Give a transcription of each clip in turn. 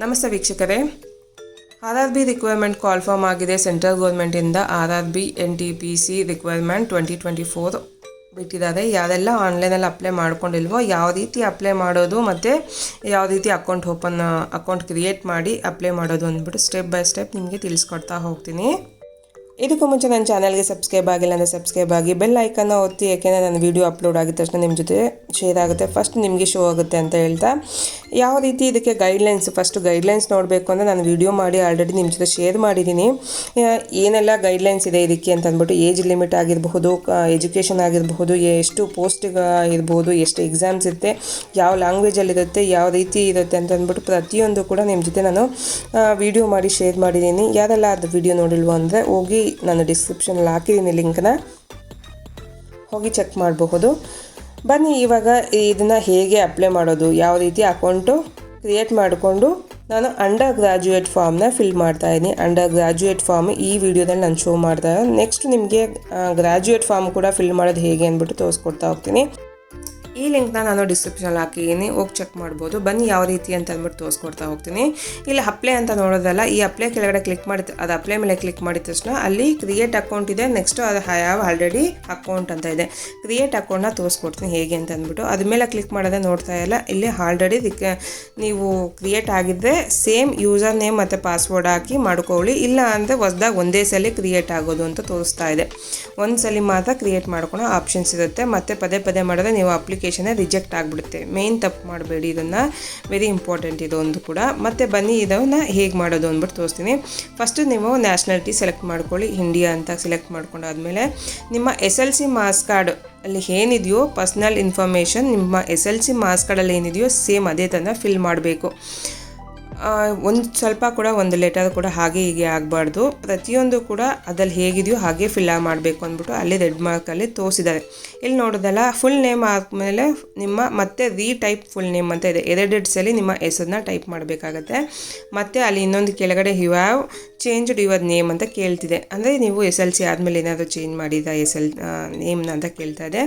ನಮಸ್ತೆ ವೀಕ್ಷಕರೇ, RRB requirement call form ಆಗಿದೆ. ಸೆಂಟ್ರಲ್ ಗೌರ್ಮೆಂಟಿಂದ RRB NTPC ರಿಕ್ವೈರ್ಮೆಂಟ್ 2024 ಬಿಟ್ಟಿದ್ದಾರೆ. ಯಾರೆಲ್ಲ ಆನ್ಲೈನಲ್ಲಿ ಅಪ್ಲೈ ಮಾಡ್ಕೊಂಡಿಲ್ವೋ ಯಾವ ರೀತಿ ಅಪ್ಲೈ ಮಾಡೋದು ಮತ್ತು ಯಾವ ರೀತಿ ಅಕೌಂಟ್ ಕ್ರಿಯೇಟ್ ಮಾಡಿ ಅಪ್ಲೈ ಮಾಡೋದು ಅಂದ್ಬಿಟ್ಟು ಸ್ಟೆಪ್ ಬೈ ಸ್ಟೆಪ್ ನಿಮಗೆ ತಿಳಿಸ್ಕೊಡ್ತಾ ಹೋಗ್ತೀನಿ. ಇದಕ್ಕೂ ಮುಂಚೆ ನನ್ನ ಚಾನಲ್ಗೆ ಸಬ್ಸ್ಕ್ರೈಬ್ ಆಗಿಲ್ಲ ಅಂದರೆ ಸಬ್ಸ್ಕ್ರೈಬ್ ಆಗಿ ಬೆಲ್ ಐಕನ್ನ ಒತ್ತಿ, ಯಾಕೆಂದರೆ ನನ್ನ ವೀಡಿಯೋ ಅಪ್ಲೋಡ್ ಆಗಿದ ತಕ್ಷಣ ನಿಮ್ಮ ಜೊತೆ ಶೇರ್ ಆಗುತ್ತೆ, ಫಸ್ಟ್ ನಿಮಗೆ ಶೋ ಆಗುತ್ತೆ ಅಂತ ಹೇಳ್ತಾ, ಯಾವ ರೀತಿ ಇದಕ್ಕೆ ಫಸ್ಟ್ ಗೈಡ್ಲೈನ್ಸ್ ನೋಡಬೇಕು ಅಂದರೆ ನಾನು ವೀಡಿಯೋ ಮಾಡಿ ಆಲ್ರೆಡಿ ನಿಮ್ಮ ಜೊತೆ ಶೇರ್ ಮಾಡಿದ್ದೀನಿ. ಏನೆಲ್ಲ ಗೈಡ್ಲೈನ್ಸ್ ಇದೆ ಇದಕ್ಕೆ ಅಂತ ಅಂದ್ಬಿಟ್ಟು, ಏಜ್ ಲಿಮಿಟ್ ಆಗಿರಬಹುದು, ಎಜುಕೇಷನ್ ಆಗಿರಬಹುದು, ಎಷ್ಟು ಪೋಸ್ಟಿಗೆ ಇರ್ಬೋದು, ಎಷ್ಟು ಎಕ್ಸಾಮ್ಸ್ ಇರುತ್ತೆ, ಯಾವ ಲ್ಯಾಂಗ್ವೇಜಲ್ಲಿರುತ್ತೆ, ಯಾವ ರೀತಿ ಇರುತ್ತೆ ಅಂತ ಅಂದ್ಬಿಟ್ಟು ಪ್ರತಿಯೊಂದು ಕೂಡ ನಿಮ್ಮ ಜೊತೆ ನಾನು ವೀಡಿಯೋ ಮಾಡಿ ಶೇರ್ ಮಾಡಿದ್ದೀನಿ. ಯಾರೆಲ್ಲ ಅದು ವೀಡಿಯೋ ನೋಡಿಲ್ವೋ ಅಂದರೆ ಹೋಗಿ ನಾನು ಡಿಸ್ಕ್ರಿಪ್ಷನಲ್ಲಿ ಹಾಕಿದ್ದೀನಿ, ಲಿಂಕ್ನ ಹೋಗಿ ಚೆಕ್ ಮಾಡಬಹುದು. ಬನ್ನಿ ಇವಾಗ ಇದನ್ನು ಹೇಗೆ ಅಪ್ಲೈ ಮಾಡೋದು, ಯಾವ ರೀತಿ ಅಕೌಂಟು ಕ್ರಿಯೇಟ್ ಮಾಡಿಕೊಂಡು ನಾನು ಅಂಡರ್ ಗ್ರ್ಯಾಜುಯೇಟ್ ಫಾರ್ಮ್ನ ಫಿಲ್ ಮಾಡ್ತಾಯಿದ್ದೀನಿ. ಅಂಡರ್ ಗ್ರ್ಯಾಜುಯೇಟ್ ಫಾರ್ಮ್ ಈ ವಿಡಿಯೋದಲ್ಲಿ ನಾನು ಶೋ ಮಾಡ್ತಾ ಇದ್ದೀನಿ. ನೆಕ್ಸ್ಟ್ ನಿಮಗೆ ಗ್ರ್ಯಾಜುಯೇಟ್ ಫಾರ್ಮ್ ಕೂಡ ಫಿಲ್ ಮಾಡೋದು ಹೇಗೆ ಅಂದ್ಬಿಟ್ಟು ತೋರಿಸ್ಕೊಡ್ತಾ ಹೋಗ್ತೀನಿ. ಈ ಲಿಂಕ್ನ ನಾನು ಡಿಸ್ಕ್ರಿಪ್ಷನಲ್ಲಿ ಹಾಕಿದ್ದೀನಿ, ಹೋಗಿ ಚೆಕ್ ಮಾಡ್ಬೋದು. ಬನ್ನಿ ಯಾವ ರೀತಿ ಅಂತ ಅಂದ್ಬಿಟ್ಟು ತೋರಿಸ್ಕೊಡ್ತಾ ಹೋಗ್ತೀನಿ. ಇಲ್ಲಿ ಅಪ್ಲೈ ಅಂತ ನೋಡೋದಲ್ಲ, ಈ ಅಪ್ಲೈ ಕೆಳಗಡೆ ಕ್ಲಿಕ್ ಮಾಡಿ, ಅದು ಅಪ್ಲೈ ಮೇಲೆ ಕ್ಲಿಕ್ ಮಾಡಿದ ತಕ್ಷಣ ಅಲ್ಲಿ ಕ್ರಿಯೇಟ್ ಅಕೌಂಟ್ ಇದೆ. ನೆಕ್ಸ್ಟ್ ಅದು ಹ್ಯಾವ್ ಆಲ್ರೆಡಿ ಅಕೌಂಟ್ ಅಂತ ಇದೆ. ಕ್ರಿಯೇಟ್ ಅಕೌಂಟ್ನ ತೋರಿಸ್ಕೊಡ್ತೀನಿ ಹೇಗೆ ಅಂತ ಅಂದ್ಬಿಟ್ಟು, ಅದ್ಮೇಲೆ ಕ್ಲಿಕ್ ಮಾಡೋದೇ ನೋಡ್ತಾ ಇಲ್ಲ. ಇಲ್ಲಿ ಆಲ್ರೆಡಿ ನೀವು ಕ್ರಿಯೇಟ್ ಆಗಿದ್ದರೆ ಸೇಮ್ ಯೂಸರ್ ನೇಮ್ ಮತ್ತು ಪಾಸ್ವರ್ಡ್ ಹಾಕಿ ಮಾಡ್ಕೊಳ್ಳಿ. ಇಲ್ಲ ಅಂದರೆ ಹೊಸ್ದಾಗಿ ಒಂದೇ ಸಲ ಕ್ರಿಯೇಟ್ ಆಗೋದು ಅಂತ ತೋರಿಸ್ತಾ ಇದೆ. ಒಂದು ಸಲ ಮಾತ್ರ ಕ್ರಿಯೇಟ್ ಮಾಡ್ಕೊಳ್ಳೋ ಆಪ್ಷನ್ಸ್ ಇರುತ್ತೆ. ಮತ್ತು ಪದೇ ಪದೇ ಮಾಡಿದ್ರೆ ನೀವು ರಿಜೆಕ್ಟ್ ಆಗಿಬಿಡುತ್ತೆ. ಮೇನ್ ತಪ್ಪು ಮಾಡಬೇಡಿ, ಇದನ್ನು ವೆರಿ ಇಂಪಾರ್ಟೆಂಟ್ ಇದು ಒಂದು ಕೂಡ. ಮತ್ತು ಬನ್ನಿ ಇದನ್ನು ಹೇಗೆ ಮಾಡೋದು ಅಂದ್ಬಿಟ್ಟು ತೋರಿಸ್ತೀನಿ. ಫಸ್ಟು ನೀವು ನ್ಯಾಷನಾಲಿಟಿ ಸೆಲೆಕ್ಟ್ ಮಾಡ್ಕೊಳ್ಳಿ, ಇಂಡಿಯಾ ಅಂತ ಸೆಲೆಕ್ಟ್ ಮಾಡ್ಕೊಂಡಾದ್ಮೇಲೆ ನಿಮ್ಮ SLC ಮಾರ್ಕ್ಸ್ ಕಾರ್ಡ್ ಅಲ್ಲಿ ಏನಿದೆಯೋ ಪರ್ಸ್ನಲ್ ಇನ್ಫಾರ್ಮೇಷನ್, ನಿಮ್ಮ SLC ಮಾರ್ಕ್ಸ್ ಕಾರ್ಡಲ್ಲಿ ಏನಿದೆಯೋ ಸೇಮ್ ಅದೇ ಥರ ಫಿಲ್ ಮಾಡಬೇಕು. ಒಂದು ಸ್ವಲ್ಪ ಕೂಡ ಒಂದು ಲೆಟರ್ ಕೂಡ ಹಾಗೆ ಹೀಗೆ ಆಗಬಾರ್ದು. ಪ್ರತಿಯೊಂದು ಕೂಡ ಅದಲ್ಲಿ ಹೇಗಿದೆಯೋ ಹಾಗೆ ಫಿಲ್ ಮಾಡಬೇಕು ಅಂದ್ಬಿಟ್ಟು ಅಲ್ಲಿ ರೆಡ್ ಮಾರ್ಕಲ್ಲಿ ತೋರಿಸಿದ್ದಾರೆ. ಇಲ್ಲಿ ನೋಡೋದಲ್ಲ, ಫುಲ್ ನೇಮ್ ಆದಮೇಲೆ ನಿಮ್ಮ ಮತ್ತೆ ರೀಟೈಪ್ ಫುಲ್ ನೇಮ್ ಅಂತ ಇದೆ. ಎರಡು ಸಲ ನಿಮ್ಮ ಹೆಸರನ್ನ ಟೈಪ್ ಮಾಡಬೇಕಾಗತ್ತೆ. ಮತ್ತು ಅಲ್ಲಿ ಇನ್ನೊಂದು ಕೆಳಗಡೆ you have changed your name ಅಂತ ಕೇಳ್ತಿದೆ. ಅಂದರೆ ನೀವು SLC ಆದಮೇಲೆ ಏನಾದರೂ ಚೇಂಜ್ ಮಾಡಿದ ನೇಮ್ನ ಅಂತ ಕೇಳ್ತಾ ಇದೆ.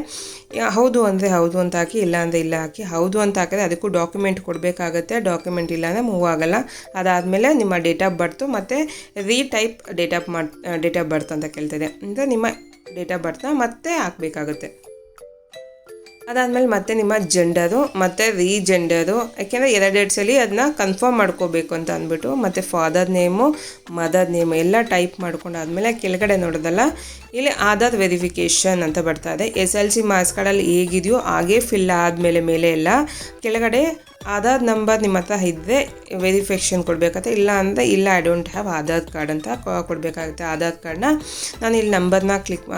ಹೌದು ಅಂದರೆ ಹೌದು ಅಂತ ಹಾಕಿ, ಇಲ್ಲ ಅಂದರೆ ಇಲ್ಲ ಹಾಕಿ. ಹೌದು ಅಂತ ಹಾಕಿದ್ರೆ ಅದಕ್ಕೂ ಡಾಕ್ಯುಮೆಂಟ್ ಕೊಡಬೇಕಾಗತ್ತೆ. ಡಾಕ್ಯುಮೆಂಟ್ ಇಲ್ಲ ಅಂದರೆ ಮೂವ್ ಆಗಲ್ಲ. ಅದಾದಮೇಲೆ ನಿಮ್ಮ ಡೇಟ್ ಆಫ್ ಬರ್ತು ಮತ್ತು ರೀಟೈಪ್ ಡೇಟ್ ಆಫ್ ಬರ್ತ್ ಅಂತ ಕೇಳ್ತಿದೆ. ಅಂದರೆ ನಿಮ್ಮ ಡೇಟ್ ಆಫ್ ಬರ್ತ್ನ ಮತ್ತೆ ಹಾಕಬೇಕಾಗುತ್ತೆ. ಅದಾದಮೇಲೆ ಮತ್ತೆ ನಿಮ್ಮ ಜೆಂಡರು ಮತ್ತು ರೀಜೆಂಡರು, ಯಾಕೆಂದರೆ ಎರಡು ಸಲ ಅದನ್ನ ಕನ್ಫರ್ಮ್ ಮಾಡ್ಕೋಬೇಕು ಅಂತ ಅಂದ್ಬಿಟ್ಟು, ಮತ್ತು ಫಾದರ್ ನೇಮು, ಮದರ್ ನೇಮು ಎಲ್ಲ ಟೈಪ್ ಮಾಡ್ಕೊಂಡಾದ್ಮೇಲೆ ಕೆಳಗಡೆ ನೋಡೋದಲ್ಲ, ಇಲ್ಲಿ ಆಧಾರ್ ವೆರಿಫಿಕೇಷನ್ ಅಂತ ಬರ್ತಾ ಇದೆ. SLC ಮಾರ್ಕ್ಸ್ ಕಾರ್ಡಲ್ಲಿ ಹೇಗಿದೆಯೋ ಹಾಗೆ ಫಿಲ್ ಆದಮೇಲೆ ಮೇಲೆ ಎಲ್ಲ ಕೆಳಗಡೆ ಆಧಾರ್ ನಂಬರ್ ನಿಮ್ಮ ಹತ್ರ ಇದ್ದರೆ ವೆರಿಫಿಕೇಷನ್ ಕೊಡಬೇಕಾಗುತ್ತೆ. ಇಲ್ಲ ಅಂದರೆ ಇಲ್ಲ, I don't have Aadhaar card ಅಂತ ಕೊಡಬೇಕಾಗುತ್ತೆ. ಆಧಾರ್ ಕಾರ್ಡ್ನ ನಾನು ಇಲ್ಲಿ ನಂಬರ್ನ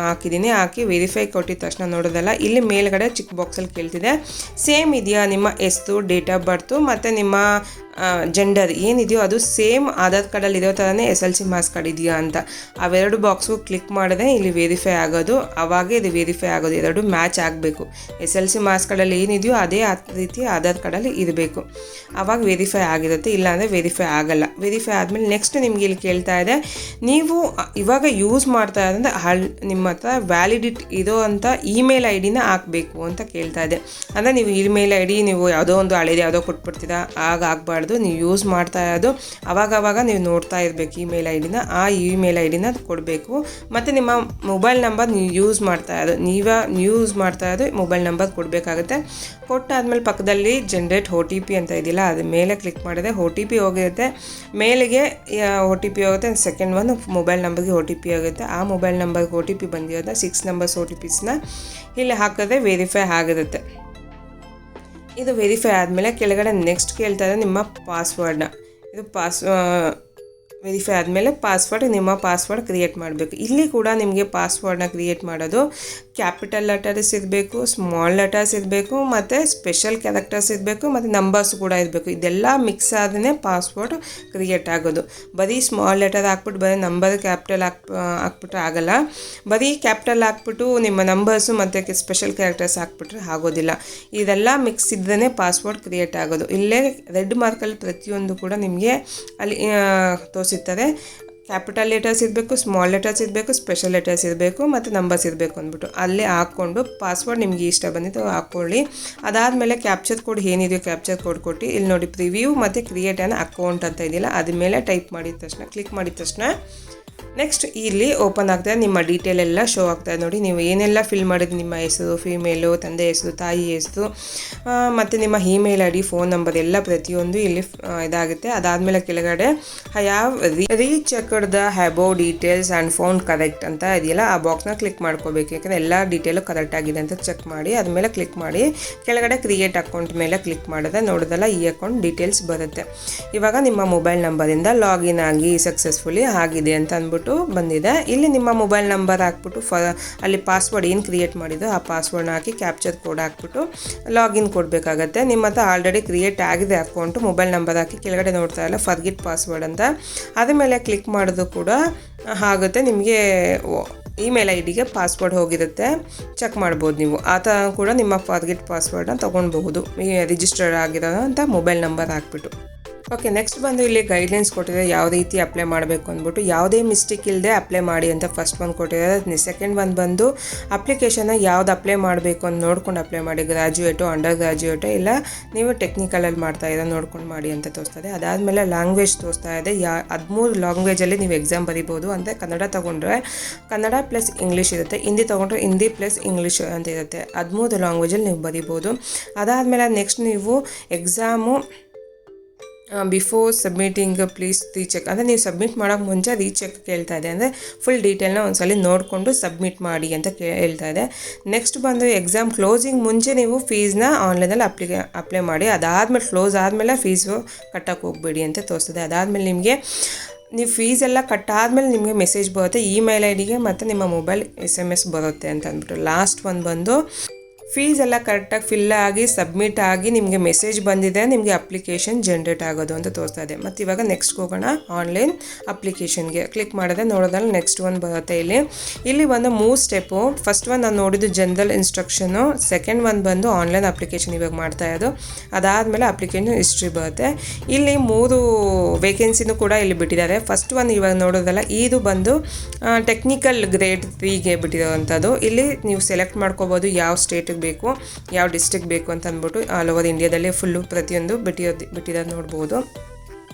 ಹಾಕಿದ್ದೀನಿ. ಹಾಕಿ ವೆರಿಫೈ ಕೊಟ್ಟಿದ ತಕ್ಷಣ ನೋಡೋದಲ್ಲ, ಇಲ್ಲಿ ಮೇಲ್ಗಡೆ ಚಿಕ್ಕ ಬಾಕ್ಸಲ್ಲಿ ಕೇಳ್ತಿದೆ ಸೇಮ್ ಇದೆಯಾ ನಿಮ್ಮ ಹೆಸರು, ಡೇಟ್ ಆಫ್ ಬರ್ತು ಮತ್ತು ನಿಮ್ಮ ಜೆಂಡರ್ ಏನಿದೆಯೋ ಅದು ಸೇಮ್ ಆಧಾರ್ ಕಾರ್ಡಲ್ಲಿ ಇರೋ ಥರನೇ SLC ಮಾರ್ಕ್ಸ್ ಕಾರ್ಡ್ ಇದೆಯಾ ಅಂತ. ಅವೆರಡು ಬಾಕ್ಸ್ಗೂ ಕ್ಲಿಕ್ ಮಾಡಿದ್ರೆ ಇಲ್ಲಿ ವೆರಿಫೈ ಆಗೋದು, ಅವಾಗೇ ಇದು ವೆರಿಫೈ ಆಗೋದು. ಎರಡು ಮ್ಯಾಚ್ ಆಗಬೇಕು. SLC ಮಾರ್ಕ್ಸ್ ಕಾರ್ಡಲ್ಲಿ ಏನಿದೆಯೋ ಅದೇ ರೀತಿ ಆಧಾರ್ ಕಾರ್ಡಲ್ಲಿ ಇರಬೇಕು. ಆವಾಗ ವೆರಿಫೈ ಆಗಿರುತ್ತೆ, ಇಲ್ಲಾಂದರೆ ವೆರಿಫೈ ಆಗಲ್ಲ. ವೆರಿಫೈ ಆದಮೇಲೆ ನೆಕ್ಸ್ಟ್ ನಿಮಗೆ ಇಲ್ಲಿ ಕೇಳ್ತಾ ಇದೆ, ನೀವು ಇವಾಗ ಯೂಸ್ ಮಾಡ್ತಾ ಇರೋದ್ರೆ ನಿಮ್ಮ ಹತ್ರ ವ್ಯಾಲಿಡಿಟಿ ಇರೋ ಅಂಥ ಇಮೇಲ್ ID ನ ಹಾಕಬೇಕು ಅಂತ ಕೇಳ್ತಾ ಇದೆ. ಅಂದರೆ ನೀವು ಇಮೇಲ್ ID ನೀವು ಯಾವುದೋ ಒಂದು ಹಳೇದು ಯಾವುದೋ ಕೊಟ್ಬಿಡ್ತೀರಾ, ಆಗ ಆಗಬಾರ್ದು. ನೀವು ಯೂಸ್ ಮಾಡ್ತಾ ಇರೋದು ಅವಾಗವಾಗ ನೀವು ನೋಡ್ತಾ ಇರಬೇಕು ಇಮೇಲ್ ID ನ. ಆ ಇಮೇಲ್ ID ನ ಕೊಡಬೇಕು. ಮತ್ತು ನಿಮ್ಮ ಮೊಬೈಲ್ ನಂಬರ್ ನೀವು ಯೂಸ್ ಮಾಡ್ತಾ ಇರೋದು ಮೊಬೈಲ್ ನಂಬರ್ ಕೊಡಬೇಕಾಗುತ್ತೆ. ಕೊಟ್ಟಾದ್ಮೇಲೆ ಪಕ್ಕದಲ್ಲಿ ಜನರೇಟ್ OTP ಅಂತ ಇದೆಯಲ್ಲ, ಅದ್ರ ಮೇಲೆ ಕ್ಲಿಕ್ ಮಾಡಿದ್ರೆ OTP ಹೋಗಿರುತ್ತೆ. ಮೇಲಿಗೆ OTP ಹೋಗುತ್ತೆ. ಸೆಕೆಂಡ್ ಒಂದು ಮೊಬೈಲ್ ನಂಬರ್ಗೆ OTP ಆಗುತ್ತೆ. ಆ ಮೊಬೈಲ್ ನಂಬರ್ಗೆ OTP ಬಂದಿರೋದು 6 ನಂಬರ್ಸ್ OTPsನ ಇಲ್ಲಿ ಹಾಕಿದ್ರೆ ವೆರಿಫೈ ಆಗಿರುತ್ತೆ. ಇದು ವೆರಿಫೈ ಆದಮೇಲೆ ಕೆಳಗಡೆ ನೆಕ್ಸ್ಟ್ ಕೇಳ್ತಾ ಇದೆ ನಿಮ್ಮ ಪಾಸ್ವರ್ಡ್ನ. ಇದು ವೆರಿಫೈ ಆದಮೇಲೆ ನಿಮ್ಮ ಪಾಸ್ವರ್ಡ್ ಕ್ರಿಯೇಟ್ ಮಾಡಬೇಕು. ಇಲ್ಲಿ ಕೂಡ ನಿಮಗೆ ಪಾಸ್ವರ್ಡ್ನ ಕ್ರಿಯೇಟ್ ಮಾಡೋದು ಕ್ಯಾಪಿಟಲ್ ಲೆಟರ್ಸ್ ಇರಬೇಕು, ಸ್ಮಾಲ್ ಲೆಟರ್ಸ್ ಇರಬೇಕು, ಮತ್ತು ಸ್ಪೆಷಲ್ ಕ್ಯಾರೆಕ್ಟರ್ಸ್ ಇರಬೇಕು, ಮತ್ತು ನಂಬರ್ಸ್ ಕೂಡ ಇರಬೇಕು. ಇದೆಲ್ಲ ಮಿಕ್ಸ್ ಆದ್ರೆ ಪಾಸ್ವರ್ಡ್ ಕ್ರಿಯೇಟ್ ಆಗೋದು. ಬರೀ ಸ್ಮಾಲ್ ಲೆಟರ್ ಹಾಕ್ಬಿಟ್ಟು ಬರೀ ನಂಬರ್ ಕ್ಯಾಪಿಟಲ್ ಹಾಕ್ಬಿಟ್ರೆ ಆಗಲ್ಲ. ಬರೀ ಕ್ಯಾಪಿಟಲ್ ಹಾಕ್ಬಿಟ್ಟು ನಿಮ್ಮ ನಂಬರ್ಸು ಮತ್ತು ಸ್ಪೆಷಲ್ ಕ್ಯಾರೆಕ್ಟರ್ಸ್ ಹಾಕ್ಬಿಟ್ರೆ ಆಗೋದಿಲ್ಲ. ಇದೆಲ್ಲ ಮಿಕ್ಸ್ ಇದ್ರೇ ಪಾಸ್ವರ್ಡ್ ಕ್ರಿಯೇಟ್ ಆಗೋದು. ಇಲ್ಲೇ ರೆಡ್ ಮಾರ್ಕಲ್ಲಿ ಪ್ರತಿಯೊಂದು ಕೂಡ ನಿಮಗೆ ಅಲ್ಲಿ ತೋರಿಸುತ್ತದೆ. ಕ್ಯಾಪಿಟಲ್ ಲೆಟರ್ಸ್ ಇರಬೇಕು, ಸ್ಮಾಲ್ ಲೆಟರ್ಸ್ ಇರಬೇಕು, ಸ್ಪೆಷಲ್ ಲೆಟರ್ಸ್ ಇರಬೇಕು ಮತ್ತು ನಂಬರ್ಸ್ ಇರಬೇಕು ಅಂದ್ಬಿಟ್ಟು ಅಲ್ಲೇ ಹಾಕ್ಕೊಂಡು ಪಾಸ್ವರ್ಡ್ ನಿಮಗೆ ಇಷ್ಟ ಬಂದಿದ್ದು ಹಾಕ್ಕೊಳ್ಳಿ. ಅದಾದಮೇಲೆ ಕ್ಯಾಪ್ಚರ್ ಕೋಡ್ ಏನಿದೆಯೋ ಕ್ಯಾಪ್ಚರ್ ಕೋಡ್ ಕೊಟ್ಟು ಇಲ್ಲಿ ನೋಡಿ ಪ್ರಿವ್ಯೂ ಮತ್ತು ಕ್ರಿಯೇಟ್ ಆನ್ ಅಕೌಂಟ್ ಅಂತ ಇದೆಯಲ್ಲ ಅದ್ರ ಮೇಲೆ ಟೈಪ್ ಮಾಡಿದ ತಕ್ಷಣ ಕ್ಲಿಕ್ ಮಾಡಿದ ತಕ್ಷಣ ನೆಕ್ಸ್ಟ್ ಇಲ್ಲಿ ಓಪನ್ ಆಗ್ತದೆ. ನಿಮ್ಮ ಡೀಟೇಲ್ ಎಲ್ಲ ಶೋ ಆಗ್ತದೆ ನೋಡಿ. ನೀವು ಏನೆಲ್ಲ ಫಿಲ್ ಮಾಡಿದ್ದು, ನಿಮ್ಮ ಹೆಸರು, ಫೀಮೇಲು, ತಂದೆ ಹೆಸರು, ತಾಯಿ ಹೆಸರು ಮತ್ತು ನಿಮ್ಮ email I D, phone number ಎಲ್ಲ ಪ್ರತಿಯೊಂದು ಇಲ್ಲಿ ಇದಾಗುತ್ತೆ. ಅದಾದಮೇಲೆ ಕೆಳಗಡೆ I have rechecked the above details and found correct ಅಂತ ಇದೆಯಲ್ಲ ಆ ಬಾಕ್ಸ್ನ ಕ್ಲಿಕ್ ಮಾಡ್ಕೋಬೇಕು. ಯಾಕಂದರೆ ಎಲ್ಲ ಡೀಟೇಲು ಕರೆಕ್ಟ್ ಆಗಿದೆ ಅಂತ ಚೆಕ್ ಮಾಡಿ ಆದಮೇಲೆ ಕ್ಲಿಕ್ ಮಾಡಿ ಕೆಳಗಡೆ ಕ್ರಿಯೇಟ್ ಅಕೌಂಟ್ ಮೇಲೆ ಕ್ಲಿಕ್ ಮಾಡಿದ್ರೆ ನೋಡಿದಲ್ಲ ಈ ಅಕೌಂಟ್ ಡೀಟೇಲ್ಸ್ ಬರುತ್ತೆ. ಇವಾಗ ನಿಮ್ಮ ಮೊಬೈಲ್ ನಂಬರಿಂದ ಲಾಗಿನ್ ಆಗಿ ಸಕ್ಸಸ್ಫುಲಿ ಆಗಿದೆ ಅಂತ ಅಂದ್ಬಿಟ್ಟು ಬಂದಿದೆ. ಇಲ್ಲಿ ನಿಮ್ಮ ಮೊಬೈಲ್ ನಂಬರ್ ಹಾಕ್ಬಿಟ್ಟು ಅಲ್ಲಿ ಪಾಸ್ವರ್ಡ್ ಏನು ಕ್ರಿಯೇಟ್ ಮಾಡಿದ್ದು ಆ ಪಾಸ್ವರ್ಡ್ನ ಹಾಕಿ ಕ್ಯಾಪ್ಚರ್ ಕೋಡ್ ಹಾಕ್ಬಿಟ್ಟು ಲಾಗಿನ್ ಕೊಡಬೇಕಾಗತ್ತೆ. ನಿಮ್ಮ ಹತ್ರ ಆಲ್ರೆಡಿ ಕ್ರಿಯೇಟ್ ಆಗಿದೆ ಅಕೌಂಟು, ಮೊಬೈಲ್ ನಂಬರ್ ಹಾಕಿ ಕೆಳಗಡೆ ನೋಡ್ತಾ ಇಲ್ಲ ಫರ್ಗೆಟ್ ಪಾಸ್ವರ್ಡ್ ಅಂತ ಅದ್ರ ಮೇಲೆ ಕ್ಲಿಕ್ ಮಾಡೋದು ಕೂಡ ಆಗುತ್ತೆ. ನಿಮಗೆ ಇಮೇಲ್ ಐ ಡಿಗೆ ಪಾಸ್ವರ್ಡ್ ಹೋಗಿರುತ್ತೆ, ಚೆಕ್ ಮಾಡ್ಬೋದು ನೀವು. ಆ ಥರ ಕೂಡ ನಿಮ್ಮ ಫರ್ಗೆಟ್ ಪಾಸ್ವರ್ಡ್ನ ತೊಗೊಳ್ಬಹುದು ರಿಜಿಸ್ಟರ್ ಆಗಿರೋ ಅಂತ ಮೊಬೈಲ್ ನಂಬರ್ ಹಾಕ್ಬಿಟ್ಟು. ಓಕೆ, ನೆಕ್ಸ್ಟ್ ಬಂದು ಇಲ್ಲಿ ಗೈಡ್ಲೈನ್ಸ್ ಕೊಟ್ಟಿದೆ ಯಾವ ರೀತಿ ಅಪ್ಲೈ ಮಾಡಬೇಕು ಅಂದ್ಬಿಟ್ಟು. ಯಾವುದೇ ಮಿಸ್ಟೇಕ್ ಇಲ್ಲದೆ ಅಪ್ಲೈ ಮಾಡಿ ಅಂತ ಫಸ್ಟ್ ಒಂದು ಕೊಟ್ಟಿದ್ದಾರೆ. ಸೆಕೆಂಡ್ ಒಂದು ಬಂದು ಅಪ್ಲಿಕೇಶನ್ನ ಯಾವ್ದು ಅಪ್ಲೈ ಮಾಡಬೇಕು ಅಂತ ನೋಡ್ಕೊಂಡು ಅಪ್ಲೈ ಮಾಡಿ. ಗ್ರಾಜ್ಯುಯೇಟು, ಅಂಡರ್ ಗ್ರಾಜ್ಯುಯೇಟು ಇಲ್ಲ ನೀವು ಟೆಕ್ನಿಕಲಲ್ಲಿ ಮಾಡ್ತಾ ಇರೋ ನೋಡ್ಕೊಂಡು ಮಾಡಿ ಅಂತ ತೋರಿಸ್ತದೆ. ಅದಾದಮೇಲೆ ಲ್ಯಾಂಗ್ವೇಜ್ ತೋರಿಸ್ತಾ ಇದೆ. 13 ಲ್ಯಾಂಗ್ವೇಜಲ್ಲಿ ನೀವು ಎಕ್ಸಾಮ್ ಬರೀಬೋದು. ಅಂದರೆ ಕನ್ನಡ ತೊಗೊಂಡ್ರೆ ಕನ್ನಡ ಪ್ಲಸ್ ಇಂಗ್ಲೀಷ್ ಇರುತ್ತೆ, ಹಿಂದಿ ತೊಗೊಂಡ್ರೆ ಹಿಂದಿ ಪ್ಲಸ್ ಇಂಗ್ಲೀಷ್ ಅಂತ ಇರುತ್ತೆ. 13 ಲ್ಯಾಂಗ್ವೇಜಲ್ಲಿ ನೀವು ಬರೀಬೋದು. ಅದಾದಮೇಲೆ ನೆಕ್ಸ್ಟ್ ನೀವು exam before submitting please recheck ಅಂದರೆ ನೀವು ಸಬ್ಮಿಟ್ ಮಾಡೋಕ್ಕೆ ಮುಂಚೆ ರೀಚೆಕ್ ಕೇಳ್ತಾ ಇದೆ. ಅಂದರೆ ಫುಲ್ ಡೀಟೇಲ್ನ ಒಂದ್ಸಲ ನೋಡಿಕೊಂಡು ಸಬ್ಮಿಟ್ ಮಾಡಿ ಅಂತ ಹೇಳ್ತಾ ಇದೆ. ನೆಕ್ಸ್ಟ್ ಬಂದು ಎಕ್ಸಾಮ್ ಕ್ಲೋಸಿಂಗ್ ಮುಂಚೆ ನೀವು ಫೀಸ್ನ ಆನ್ಲೈನಲ್ಲಿ ಅಪ್ಲೈ ಮಾಡಿ. ಅದಾದಮೇಲೆ ಕ್ಲೋಸ್ ಆದಮೇಲೆ ಫೀಸು ಕಟ್ಟಕ್ಕೆ ಹೋಗಬೇಡಿ ಅಂತ ತೋರಿಸ್ತದೆ. ಅದಾದಮೇಲೆ ನಿಮಗೆ ನೀವು ಫೀಸೆಲ್ಲ ಕಟ್ಟಾದಮೇಲೆ ನಿಮಗೆ ಮೆಸೇಜ್ ಬರುತ್ತೆ ಇಮೇಲ್ ಐ ಡಿಗೆ ಮತ್ತು ನಿಮ್ಮ ಮೊಬೈಲ್ SMS ಬರುತ್ತೆ ಅಂತ ಅಂದ್ಬಿಟ್ಟು. ಲಾಸ್ಟ್ ಒಂದು ಬಂದು ಫೀಸ್ ಎಲ್ಲ ಕರೆಕ್ಟಾಗಿ ಫಿಲ್ ಆಗಿ ಸಬ್ಮಿಟ್ ಆಗಿ ನಿಮಗೆ ಮೆಸೇಜ್ ಬಂದಿದೆ, ನಿಮಗೆ ಅಪ್ಲಿಕೇಶನ್ ಜನ್ರೇಟ್ ಆಗೋದು ಅಂತ ತೋರಿಸ್ತಾ ಇದೆ. ಮತ್ತು ಇವಾಗ ನೆಕ್ಸ್ಟ್ ಹೋಗೋಣ ಆನ್ಲೈನ್ ಅಪ್ಲಿಕೇಶನ್ಗೆ. ಕ್ಲಿಕ್ ಮಾಡಿದ್ರೆ ನೋಡೋದ್ರಲ್ಲಿ ನೆಕ್ಸ್ಟ್ ಒಂದು ಬರುತ್ತೆ. ಇಲ್ಲಿ ಒಂದು 3 ಸ್ಟೆಪ್ಪು. ಫಸ್ಟ್ ಒಂದು ನಾನು ನೋಡಿದ್ದು ಜನರಲ್ ಇನ್ಸ್ಟ್ರಕ್ಷನು, ಸೆಕೆಂಡ್ ಒಂದು ಬಂದು ಆನ್ಲೈನ್ ಅಪ್ಲಿಕೇಶನ್ ಇವಾಗ ಮಾಡ್ತಾ ಇರೋದು, ಅದಾದಮೇಲೆ ಅಪ್ಲಿಕೇಶನ್ ಹಿಸ್ಟ್ರಿ ಬರುತ್ತೆ. ಇಲ್ಲಿ 3 ವೇಕೆನ್ಸಿನೂ ಕೂಡ ಇಲ್ಲಿ ಬಿಟ್ಟಿದ್ದಾರೆ. ಫಸ್ಟ್ ಒಂದು ಇವಾಗ ನೋಡೋದಲ್ಲ ಇದು ಬಂದು ಟೆಕ್ನಿಕಲ್ ಗ್ರೇಡ್ 3ಗೆ ಬಿಟ್ಟಿರೋವಂಥದ್ದು. ಇಲ್ಲಿ ನೀವು ಸೆಲೆಕ್ಟ್ ಮಾಡ್ಕೋಬೋದು ಯಾವ ಸ್ಟೇಟಿಗೆ ಬೇಕು, ಯಾವ ಡಿಸ್ಟ್ರಿಕ್ಟ್ ಬೇಕು ಅಂತ ಅಂದ್ಬಿಟ್ಟು ಆಲ್ ಓವರ್ ಇಂಡಿಯಾದಲ್ಲೇ ಫುಲ್ಲು ಪ್ರತಿಯೊಂದು ಬಿಟ್ಟಿರೋದು ನೋಡ್ಬೋದು.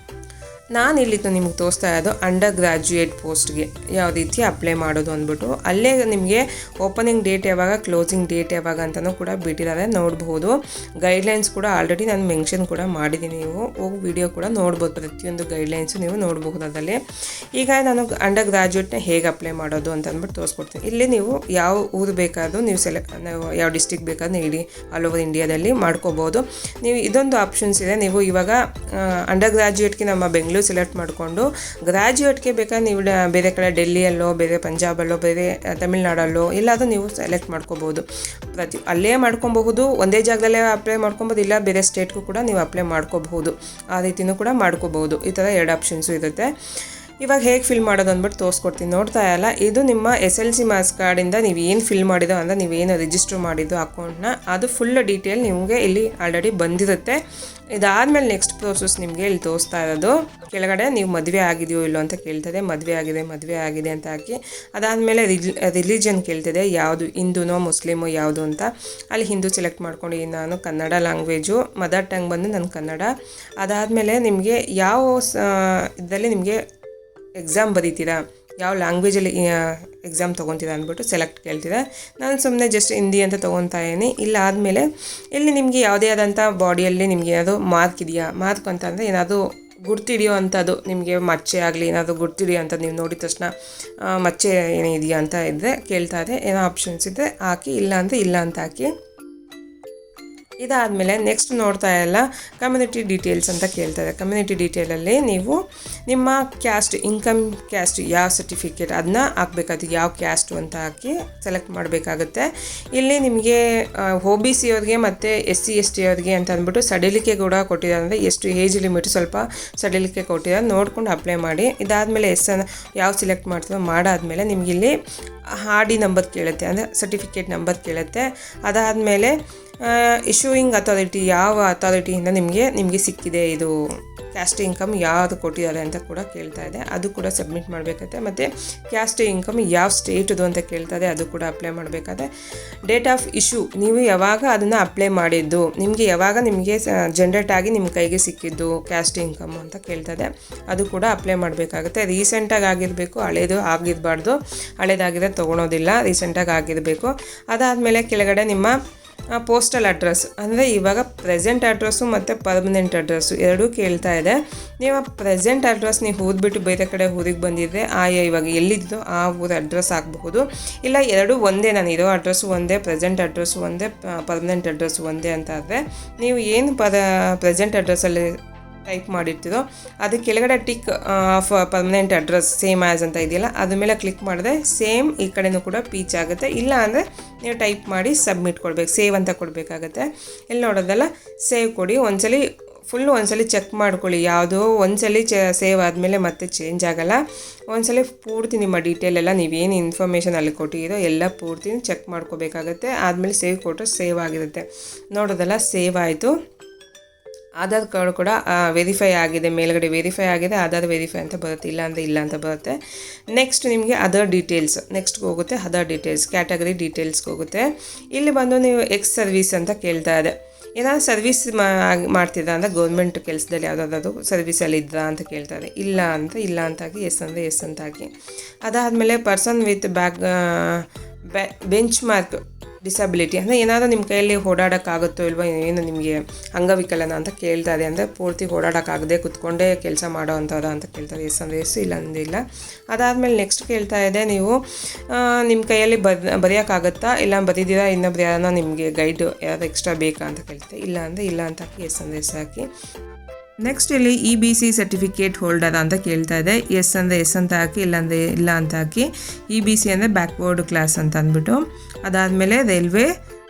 ನಾನು ಇಲ್ಲಿದ್ದು ನಿಮ್ಗೆ ತೋರಿಸ್ತಾ ಇರೋದು ಅಂಡರ್ ಗ್ರಾಜ್ಯುಯೇಟ್ ಪೋಸ್ಟ್ಗೆ ಯಾವ ರೀತಿ ಅಪ್ಲೈ ಮಾಡೋದು ಅಂದ್ಬಿಟ್ಟು. ಅಲ್ಲೇ ನಿಮಗೆ ಓಪನಿಂಗ್ ಡೇಟ್ ಯಾವಾಗ, ಕ್ಲೋಸಿಂಗ್ ಡೇಟ್ ಯಾವಾಗ ಅಂತಲೂ ಕೂಡ ಬಿಟ್ಟಿದ್ದಾರೆ ನೋಡ್ಬೋದು. ಗೈಡ್ಲೈನ್ಸ್ ಕೂಡ ಆಲ್ರೆಡಿ ನಾನು ಮೆನ್ಷನ್ ಕೂಡ ಮಾಡಿದ್ದೀನಿ, ನೀವು ಹೋಗಿ ವಿಡಿಯೋ ಕೂಡ ನೋಡ್ಬೋದು. ಪ್ರತಿಯೊಂದು ಗೈಡ್ಲೈನ್ಸು ನೀವು ನೋಡ್ಬೋದು ಅದರಲ್ಲಿ. ಈಗ ನಾನು ಅಂಡರ್ ಗ್ರಾಜ್ಯುಯೇಟ್ನ ಹೇಗೆ ಅಪ್ಲೈ ಮಾಡೋದು ಅಂತ ಅಂದ್ಬಿಟ್ಟು ತೋರಿಸ್ಕೊಡ್ತೀನಿ. ಇಲ್ಲಿ ನೀವು ಯಾವ ಊರು ಬೇಕಾದರೂ ನೀವು ಯಾವ ಡಿಸ್ಟ್ರಿಕ್ಟ್ ಬೇಕಾದ್ರೂ ಇಡೀ ಆಲ್ ಓವರ್ ಇಂಡಿಯಾದಲ್ಲಿ ಮಾಡ್ಕೋಬೋದು. ನೀವು ಇದೊಂದು ಆಪ್ಷನ್ಸ್ ಇದೆ. ನೀವು ಇವಾಗ ಅಂಡರ್ ಗ್ರಾಜ್ಯುಯೇಟ್ಗೆ ನಮ್ಮ ಬೆಂಗಳೂರು ಸೆಲೆಕ್ಟ್ ಮಾಡಿಕೊಂಡು ಗ್ರಾಜ್ಯುಯೇಟ್ಗೆ ಬೇಕಾದ್ರೆ ನೀವು ಬೇರೆ ಕಡೆ ಡೆಲ್ಲಿಯಲ್ಲೋ, ಬೇರೆ ಪಂಜಾಬಲ್ಲೋ, ಬೇರೆ ತಮಿಳ್ನಾಡಲ್ಲೋ ಎಲ್ಲಾದರೂ ನೀವು ಸೆಲೆಕ್ಟ್ ಮಾಡ್ಕೋಬೋದು. ಅಲ್ಲೇ ಮಾಡ್ಕೊಬಹುದು, ಒಂದೇ ಜಾಗದಲ್ಲೇ ಅಪ್ಲೈ ಮಾಡ್ಕೊಬೋದು, ಇಲ್ಲ ಬೇರೆ ಸ್ಟೇಟ್ಗೂ ಕೂಡ ನೀವು ಅಪ್ಲೈ ಮಾಡ್ಕೋಬಹುದು. ಆ ರೀತಿಯೂ ಕೂಡ ಮಾಡ್ಕೋಬಹುದು. ಈ ಥರ 2 ಆಪ್ಷನ್ಸು ಇರುತ್ತೆ. ಇವಾಗ ಹೇಗೆ ಫಿಲ್ ಮಾಡೋದು ಅಂದ್ಬಿಟ್ಟು ತೋರಿಸ್ಕೊಡ್ತೀನಿ. ನೋಡ್ತಾ ಇಲ್ಲ, ಇದು ನಿಮ್ಮ SLC ಮಾರ್ಕ್ಸ್ ಕಾರ್ಡಿಂದ ನೀವು ಏನು ಫಿಲ್ ಮಾಡಿದೋ ಅಂದರೆ ನೀವೇನು ರಿಜಿಸ್ಟರ್ ಮಾಡಿದ್ದು ಅಕೌಂಟ್ನ ಅದು ಫುಲ್ ಡೀಟೇಲ್ ನಿಮಗೆ ಇಲ್ಲಿ ಆಲ್ರೆಡಿ ಬಂದಿರುತ್ತೆ. ಇದಾದಮೇಲೆ ನೆಕ್ಸ್ಟ್ ಪ್ರೋಸೆಸ್ ನಿಮಗೆ ಇಲ್ಲಿ ತೋರಿಸ್ತಾ ಇರೋದು. ಕೆಳಗಡೆ ನೀವು ಮದುವೆ ಆಗಿದೆಯೋ ಇಲ್ಲೋ ಅಂತ ಕೇಳ್ತದೆ. ಮದುವೆ ಆಗಿದೆ ಅಂತ ಹಾಕಿ ಅದಾದಮೇಲೆ ರಿಲಿಜನ್ ಕೇಳ್ತದೆ, ಯಾವುದು ಹಿಂದೂನೋ ಮುಸ್ಲಿಮೋ ಯಾವುದು ಅಂತ. ಅಲ್ಲಿ ಹಿಂದೂ ಸೆಲೆಕ್ಟ್ ಮಾಡ್ಕೊಂಡು ನಾನು ಕನ್ನಡ ಲ್ಯಾಂಗ್ವೇಜು, ಮದರ್ ಟಂಗ್ ಬಂದು ನನ್ನ ಕನ್ನಡ. ಅದಾದಮೇಲೆ ನಿಮಗೆ ಯಾವ ಇದರಲ್ಲಿ ನಿಮಗೆ ಎಕ್ಸಾಮ್ ಬರೀತೀರಾ, ಯಾವ ಲ್ಯಾಂಗ್ವೇಜಲ್ಲಿ ಎಕ್ಸಾಮ್ ತೊಗೊತೀರಾ ಅಂದ್ಬಿಟ್ಟು ಸೆಲೆಕ್ಟ್ ಕೇಳ್ತಿದೆ. ನಾನು ಸುಮ್ಮನೆ ಜಸ್ಟ್ ಹಿಂದಿ ಅಂತ ತೊಗೊತಾ ಇದ್ದೀನಿ. ಇಲ್ಲ ಆದಮೇಲೆ ಇಲ್ಲಿ ನಿಮಗೆ ಯಾವುದೇ ಆದಂಥ ಬಾಡಿಯಲ್ಲಿ ನಿಮಗೆ ಏನಾದರೂ ಮಾರ್ಕ್ ಇದೆಯಾ, ಮಾರ್ಕ್ ಅಂತಂದರೆ ಏನಾದರೂ ಗುರ್ತಿಡಿಯೋ ಅಂಥದ್ದು, ನಿಮಗೆ ಮಚ್ಚೆ ಆಗಲಿ ಏನಾದರೂ ಗುರ್ತಿಡಿಯೋ ಅಂತ ನೀವು ನೋಡಿದ ತಕ್ಷಣ ಮಚ್ಚೆ ಏನಿದೆಯಾ ಅಂತ ಇದ್ದರೆ ಕೇಳ್ತಾ ಇದೆ. ಏನೋ ಆಪ್ಷನ್ಸ್ ಇದ್ದರೆ ಹಾಕಿ, ಇಲ್ಲ ಅಂದರೆ ಇಲ್ಲ ಅಂತ ಹಾಕಿ. ಇದಾದಮೇಲೆ ನೆಕ್ಸ್ಟ್ ನೋಡ್ತಾ ಇಲ್ಲ ಕಮ್ಯುನಿಟಿ ಡೀಟೇಲ್ಸ್ ಅಂತ ಕೇಳ್ತಾರೆ. ಕಮ್ಯುನಿಟಿ ಡೀಟೇಲಲ್ಲಿ ನೀವು ನಿಮ್ಮ ಕ್ಯಾಸ್ಟ್, ಇನ್ಕಮ್ ಕ್ಯಾಸ್ಟ್ ಯಾವ ಸರ್ಟಿಫಿಕೇಟ್ ಅದನ್ನ ಹಾಕಬೇಕಾಗುತ್ತೆ, ಯಾವ ಕ್ಯಾಸ್ಟು ಅಂತ ಹಾಕಿ ಸೆಲೆಕ್ಟ್ ಮಾಡಬೇಕಾಗುತ್ತೆ. ಇಲ್ಲಿ ನಿಮಗೆ OBC ಅವ್ರಿಗೆ ಮತ್ತು SC ST ಅವ್ರಿಗೆ ಅಂತ ಅಂದ್ಬಿಟ್ಟು ಸಡಿಲಿಕೆ ಕೂಡ ಕೊಟ್ಟಿದ್ದಾರೆ. ಅಂದರೆ ಎಷ್ಟು ಏಜ್ ಲಿಮಿಟ್ ಸ್ವಲ್ಪ ಸಡಿಲಿಕೆ ಕೊಟ್ಟಿದ್ದಾರೆ, ನೋಡ್ಕೊಂಡು ಅಪ್ಲೈ ಮಾಡಿ. ಇದಾದಮೇಲೆ ಯಾವ ಸೆಲೆಕ್ಟ್ ಮಾಡ್ತೀವೋ ಮಾಡಾದಮೇಲೆ ನಿಮಗೆ ಇಲ್ಲಿ RD ನಂಬರ್ ಕೇಳುತ್ತೆ, ಅಂದರೆ ಸರ್ಟಿಫಿಕೇಟ್ ನಂಬರ್ ಕೇಳುತ್ತೆ. ಅದಾದಮೇಲೆ ಇಶ್ಯೂಯಿಂಗ್ ಅಥಾರಿಟಿ, ಯಾವ ಅಥಾರಿಟಿಯಿಂದ ನಿಮಗೆ ಸಿಕ್ಕಿದೆ ಇದು ಕ್ಯಾಸ್ಟ್ ಇನ್ಕಮ್ ಯಾವುದು ಕೊಟ್ಟಿದ್ದಾರೆ ಅಂತ ಕೂಡ ಕೇಳ್ತಾ ಇದೆ, ಅದು ಕೂಡ ಸಬ್ಮಿಟ್ ಮಾಡಬೇಕಾಗುತ್ತೆ. ಮತ್ತು ಕ್ಯಾಸ್ಟ್ ಇನ್ಕಮ್ ಯಾವ ಸ್ಟೇಟದು ಅಂತ ಕೇಳ್ತಾ ಇದೆ, ಅದು ಕೂಡ ಅಪ್ಲೈ ಮಾಡಬೇಕಾದ್ರೆ. ಡೇಟ್ ಆಫ್ ಇಶ್ಯೂ, ನೀವು ಯಾವಾಗ ಅದನ್ನು ಅಪ್ಲೈ ಮಾಡಿದ್ದು, ನಿಮಗೆ ಯಾವಾಗ ನಿಮಗೆ ಜನ್ರೇಟ್ ಆಗಿ ನಿಮ್ಮ ಕೈಗೆ ಸಿಕ್ಕಿದ್ದು ಕ್ಯಾಸ್ಟ್ ಇನ್ಕಮ್ ಅಂತ ಕೇಳ್ತಾ ಇದೆ, ಅದು ಕೂಡ ಅಪ್ಲೈ ಮಾಡಬೇಕಾಗುತ್ತೆ. ರೀಸೆಂಟಾಗಿ ಆಗಿರಬೇಕು, ಹಳೇದು ಆಗಿರಬಾರ್ದು. ಹಳೇದಾಗಿದ್ರೆ ತೊಗೊಳೋದಿಲ್ಲ, ರೀಸೆಂಟಾಗಿ ಆಗಿರಬೇಕು. ಅದಾದಮೇಲೆ ಕೆಳಗಡೆ ನಿಮ್ಮ ಪೋಸ್ಟಲ್ ಅಡ್ರೆಸ್, ಅಂದರೆ ಇವಾಗ ಪ್ರೆಸೆಂಟ್ ಅಡ್ರೆಸ್ಸು ಮತ್ತು ಪರ್ಮನೆಂಟ್ ಅಡ್ರೆಸ್ಸು ಎರಡೂ ಕೇಳ್ತಾ ಇದೆ. ನೀವು ಪ್ರೆಸೆಂಟ್ ಅಡ್ರೆಸ್ ನೀವು ಓದ್ಬಿಟ್ಟು ಬೇರೆ ಕಡೆ ಊರಿಗೆ ಬಂದಿದ್ದರೆ ಇವಾಗ ಎಲ್ಲಿದ್ದೋ ಆ ಊರ ಅಡ್ರೆಸ್ ಆಗಬಹುದು. ಇಲ್ಲ ಎರಡೂ ಒಂದೇ, ನಾನು ಇರೋ ಅಡ್ರೆಸ್ಸು ಒಂದೇ, ಪ್ರೆಸೆಂಟ್ ಅಡ್ರೆಸ್ಸು ಒಂದೇ, ಪರ್ಮನೆಂಟ್ ಅಡ್ರೆಸ್ಸು ಒಂದೇ ಅಂತ ಆದರೆ ನೀವು ಏನು ಪ್ರೆಸೆಂಟ್ ಅಡ್ರೆಸ್ಸಲ್ಲಿ ಟೈಪ್ ಮಾಡಿರ್ತೀರೋ ಅದು ಕೆಳಗಡೆ tick of permanent address same as ಅಂತ ಇದೆಯಲ್ಲ, ಅದ್ರ ಮೇಲೆ ಕ್ಲಿಕ್ ಮಾಡಿದ್ರೆ ಸೇಮ್ ಈ ಕಡೆನೂ ಕೂಡ ಪೀಚ್ ಆಗುತ್ತೆ. ಇಲ್ಲ ಅಂದರೆ ನೀವು ಟೈಪ್ ಮಾಡಿ ಸಬ್ಮಿಟ್ ಕೊಡಬೇಕು, ಸೇವ್ ಅಂತ ಕೊಡಬೇಕಾಗತ್ತೆ. ಇಲ್ಲಿ ನೋಡೋದಲ್ಲ, ಸೇವ್ ಕೊಡಿ. ಒಂದ್ಸಲಿ ಚೆಕ್ ಮಾಡ್ಕೊಳ್ಳಿ, ಯಾವುದೋ ಒಂದ್ಸಲಿ ಸೇವ್ ಆದಮೇಲೆ ಮತ್ತೆ ಚೇಂಜ್ ಆಗೋಲ್ಲ. ಒಂದ್ಸಲಿ ಪೂರ್ತಿ ನಿಮ್ಮ ಡೀಟೇಲ್ ಎಲ್ಲ ನೀವೇನು ಇನ್ಫಾರ್ಮೇಷನ್ ಅಲ್ಲಿ ಕೊಟ್ಟಿರೋ ಎಲ್ಲ ಪೂರ್ತಿ ಚೆಕ್ ಮಾಡ್ಕೋಬೇಕಾಗತ್ತೆ. ಆದಮೇಲೆ ಸೇವ್ ಕೊಟ್ಟರೆ ಸೇವ್ ಆಗಿರುತ್ತೆ. ನೋಡೋದಲ್ಲ, ಸೇವ್ ಆಯಿತು. ಆಧಾರ್ ಕಾರ್ಡ್ ಕೂಡ ವೆರಿಫೈ ಆಗಿದೆ, ಮೇಲ್ಗಡೆ ವೆರಿಫೈ ಆಗಿದೆ, ಆಧಾರ್ ವೆರಿಫೈ ಅಂತ ಬರುತ್ತೆ, ಇಲ್ಲ ಅಂತ ಬರುತ್ತೆ. ನೆಕ್ಸ್ಟ್ ನಿಮಗೆ ಅದರ್ ಡೀಟೇಲ್ಸ್ ನೆಕ್ಸ್ಟ್ಗೆ ಹೋಗುತ್ತೆ. ಅದರ್ ಡೀಟೇಲ್ಸ್ ಕ್ಯಾಟಗರಿ ಡೀಟೇಲ್ಸ್ಗೆ ಹೋಗುತ್ತೆ. ಇಲ್ಲಿ ಬಂದು ನೀವು ಎಕ್ಸ್ ಸರ್ವಿಸ್ ಅಂತ ಕೇಳ್ತಾ ಇದೆ. ಏನಾದ್ರು ಸರ್ವಿಸ್ ಮಾಡ್ತಿದ್ದ ಅಂತ ಗೌರ್ಮೆಂಟ್ ಕೆಲಸದಲ್ಲಿ ಯಾವುದಾದ್ರು ಸರ್ವಿಸಲ್ಲಿ ಇದ್ದ ಅಂತ ಕೇಳ್ತಾರೆ. ಇಲ್ಲ ಅಂತ ಹಾಕಿ, ಎಸ್ ಅಂದರೆ ಎಸ್ ಅಂತ ಹಾಕಿ. ಅದಾದಮೇಲೆ person with bench mark disability, ಅಂದರೆ ಏನಾದರೂ ನಿಮ್ಮ ಕೈಯಲ್ಲಿ ಓಡಾಡೋಕ್ಕಾಗುತ್ತೋ ಇಲ್ವೋ, ಏನು ನಿಮಗೆ ಅಂಗವಿಕಲನ ಅಂತ ಕೇಳ್ತಾರೆ. ಅಂದರೆ ಪೂರ್ತಿ ಓಡಾಡೋಕ್ಕಾಗದೆ ಕುತ್ಕೊಂಡೇ ಕೆಲಸ ಮಾಡೋ ಅಂಥವ್ರು ಅಂತ ಕೇಳ್ತಾರೆ. ಎಸ್ ಅಂದರೆ ಎಸ್, ಇಲ್ಲ ಅಂದಿಲ್ಲ. ಅದಾದಮೇಲೆ ನೆಕ್ಸ್ಟ್ ಕೇಳ್ತಾ ಇದೆ, ನೀವು ನಿಮ್ಮ ಕೈಯಲ್ಲಿ ಬರೆಯೋಕ್ಕಾಗುತ್ತಾ, ಇಲ್ಲ ಬರೀದಿರಾ ಇನ್ನೊಬ್ರು ಯಾರನ್ನ ನಿಮಗೆ ಗೈಡ್ ಯಾರು ಎಕ್ಸ್ಟ್ರಾ ಬೇಕಾ ಅಂತ ಕೇಳ್ತಾರೆ. ಇಲ್ಲ ಅಂತ ಹಾಕಿ, ಎಸ್ ಅಂದರೆ ಎಸ್ ಹಾಕಿ. ನೆಕ್ಸ್ಟ್ ಇಲ್ಲಿ EBC ಸರ್ಟಿಫಿಕೇಟ್ ಹೋಲ್ಡರ್ ಅಂತ ಕೇಳ್ತಾ ಇದೆ. ಎಸ್ ಅಂದರೆ ಎಸ್ ಅಂತ ಹಾಕಿ, ಇಲ್ಲ ಅಂತ ಹಾಕಿ. EBC ಅಂದರೆ ಬ್ಯಾಕ್ವರ್ಡ್ ಕ್ಲಾಸ್ ಅಂತ ಅಂದ್ಬಿಟ್ಟು. ಅದಾದಮೇಲೆ ರೈಲ್ವೆ